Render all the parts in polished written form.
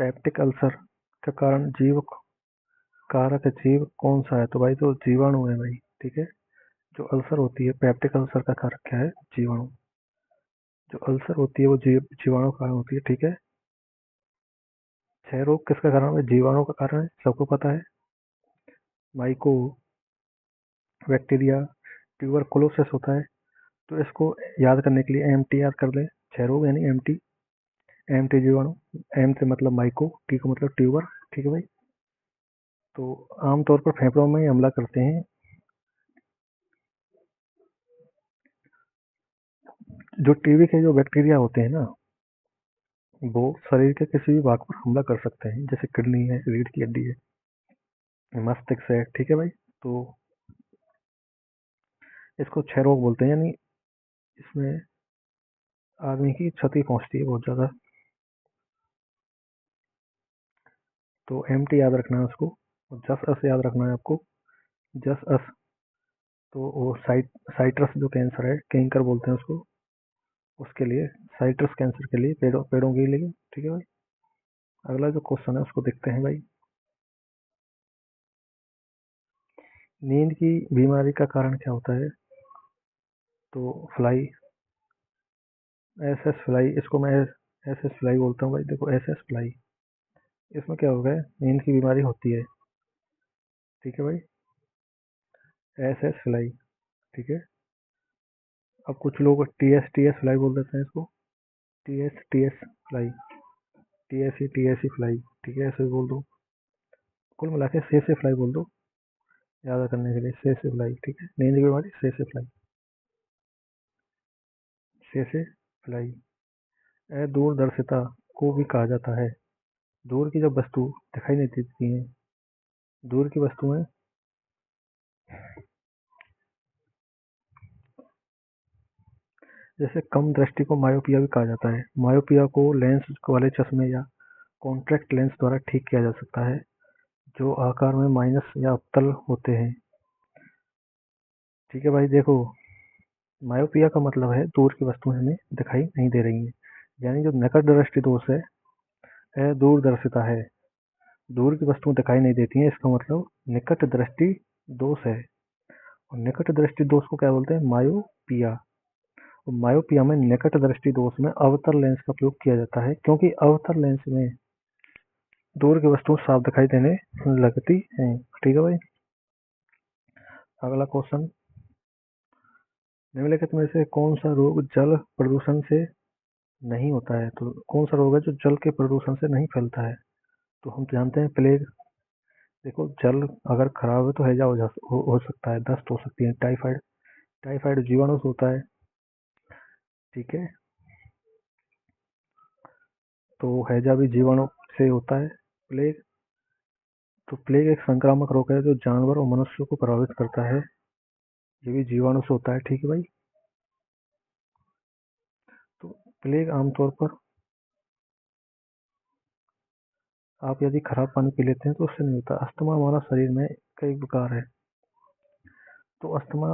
Peptic ulcer का कारण जीव कारक जीव कौन सा है? तो भाई तो जीवाणु है भाई। ठीक है, जो अल्सर होती है, पेप्टिक अल्सर का कारक क्या है? जीवाणु। जो अल्सर होती है वो जीवाणु का कारण होती है। ठीक है, क्षय रोग किसका कारण है? जीवाणु का कारण है, सबको पता है। माइको बैक्टीरिया ट्यूबरकुलोसिस होता है। तो इसको याद करने के लिए एम टी याद कर लें। क्षय रोग यानी एम टी, एम टी जीवाणु। एम से मतलब माइको, टी का मतलब ट्यूबर। ठीक है भाई। तो आमतौर पर फेफड़ों में हमला करते हैं। जो टीबी के जो बैक्टीरिया होते हैं ना, वो शरीर के किसी भी भाग पर हमला कर सकते हैं, जैसे किडनी है, रीढ़ की हड्डी है, मस्तिष्क है। ठीक है भाई। तो इसको क्षय रोग बोलते हैं, यानी इसमें आदमी की क्षति पहुंचती है बहुत ज्यादा। तो एम टी याद रखना है उसको, और जस अस याद रखना है आपको। जस अस, तो वो साइट्रस जो कैंसर है, कैंकर बोलते हैं उसको, उसके लिए, साइट्रस कैंसर के लिए, पेड़ों पेड़ों के लिए। ठीक है भाई। अगला जो क्वेश्चन है उसको देखते हैं भाई। नींद की बीमारी का कारण क्या होता है? तो फ्लाई, एस एस फ्लाई, इसको मैं एस एस फ्लाई बोलता हूँ भाई। देखो एस एस फ्लाई, इसमें क्या होगा, नींद की बीमारी होती है। ठीक है भाई, एस एस फ्लाई। ठीक है। अब कुछ लोग टी एस फ्लाई बोल देते हैं इसको, T S fly, T S fly. ठीक है, ऐसे बोल दो। कुल मिला के से फ्लाई बोल दो, याद करने के लिए, से फ्लाई। ठीक है, नींद की बीमारी से फ्लाई, से फ्लाई। दूरदर्शिता को भी कहा जाता है। दूर की जब वस्तु दिखाई नहीं देती है, दूर की वस्तुएं, जैसे कम दृष्टि को मायोपिया भी कहा जाता है। मायोपिया को लेंस वाले चश्मे या कॉन्टैक्ट लेंस द्वारा ठीक किया जा सकता है, जो आकार में माइनस या अवतल होते हैं। ठीक है भाई। देखो, मायोपिया का मतलब है दूर की वस्तुएं हमें दिखाई नहीं दे रही हैं, यानी जो निकट दृष्टि दोष है, यह दूरदर्शिता है। दूर की वस्तुएं दिखाई नहीं देती हैं, इसका मतलब निकट दृष्टि दोष है। और निकट दृष्टि दोष को क्या बोलते हैं? मायोपिया। तो मायोपिया में निकट दृष्टि दोष में अवतल लेंस का प्रयोग किया जाता है, क्योंकि अवतल लेंस में दूर की वस्तुएं साफ दिखाई देने लगती हैं। ठीक है भाई। अगला क्वेश्चन, निम्नलिखित में से कौन सा रोग जल प्रदूषण से नहीं होता है? तो कौन सा रोग है जो जल के प्रदूषण से नहीं फैलता है? तो हम जानते हैं प्लेग। देखो, जल अगर खराब है तो हैजा हो सकता है, दस्त हो सकती है, टाइफाइड, टाइफाइड जीवाणु से होता है। ठीक है, तो हैजा भी जीवाणु से होता है। प्लेग, तो प्लेग एक संक्रामक रोग है जो जानवर और मनुष्य को प्रभावित करता है, ये भी जीवाणु से होता है। ठीक है भाई। तो प्लेग आमतौर पर आप यदि खराब पानी पी लेते हैं तो उससे नहीं होता। अस्थमा हमारा शरीर में कई प्रकार है। तो अस्थमा,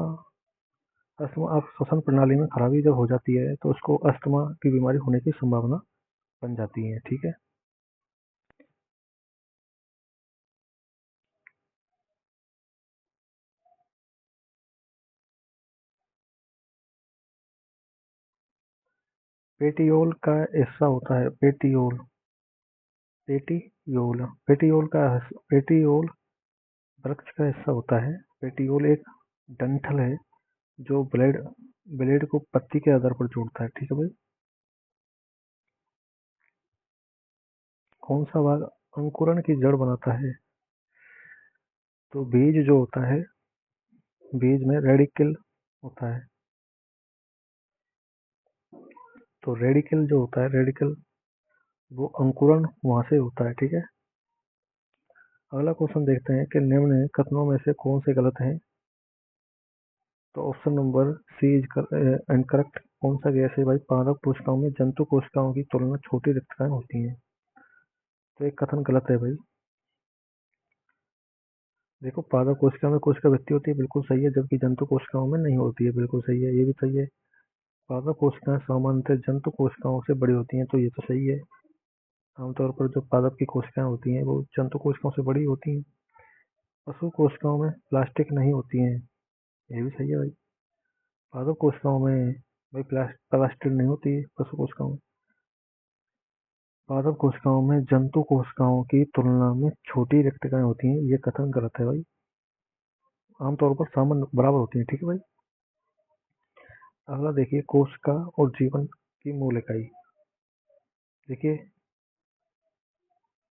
अस्थमा आप श्वसन प्रणाली में खराबी जब हो जाती है तो उसको अस्थमा की बीमारी होने की संभावना बन जाती है। ठीक है। पेटियोल का हिस्सा होता है, पेटियोल, पेटियोल, पेटियोल वृक्ष का हिस्सा होता है। पेटियोल एक डंठल है जो ब्लेड ब्लेड को पत्ती के आधार पर जोड़ता है। ठीक है भाई। कौन सा भाग अंकुरण की जड़ बनाता है? तो बीज जो होता है, बीज में रेडिकल होता है। तो रेडिकल जो होता है, रेडिकल, वो अंकुरण वहां से होता है। ठीक है। अगला क्वेश्चन देखते हैं कि निम्न कथनों में से कौन से गलत हैं? तो option number C is incorrect. कौन सा गैस है भाई? पादप कोशिकाओं में जंतु कोशिकाओं की तुलना में छोटी रिक्तताएं होती हैं। तो एक कथन गलत है भाई। देखो, पादप कोशिका में कोशिका वृद्धि होती है, बिल्कुल सही है, जबकि जंतु कोशिकाओं में नहीं होती है, बिल्कुल सही है, ये भी सही है। पादप कोशिकाएं सामान्यतः जंतु कोशिकाओं से बड़ी होती हैं, तो ये तो सही है। आमतौर पर जो पादप की कोशिकाएं होती हैं वो जंतु कोशिकाओं से बड़ी होती हैं। पशु कोशिकाओं में प्लास्टिक नहीं होती हैं। ये भी सही है भाई। पादप कोशिकाओं में भाई प्लास्टिक नहीं होती है पशु कोशिकाओं में। पादप कोशिकाओं में जंतु कोशिकाओं की तुलना में छोटी रेक्टिकाएं होती हैं। ये कथन गलत है भाई। आमतौर पर सामान्य बराबर होती हैं। ठीक है भाई। अगला देखिए, कोशिका और जीवन की मूल इकाई। देखिए,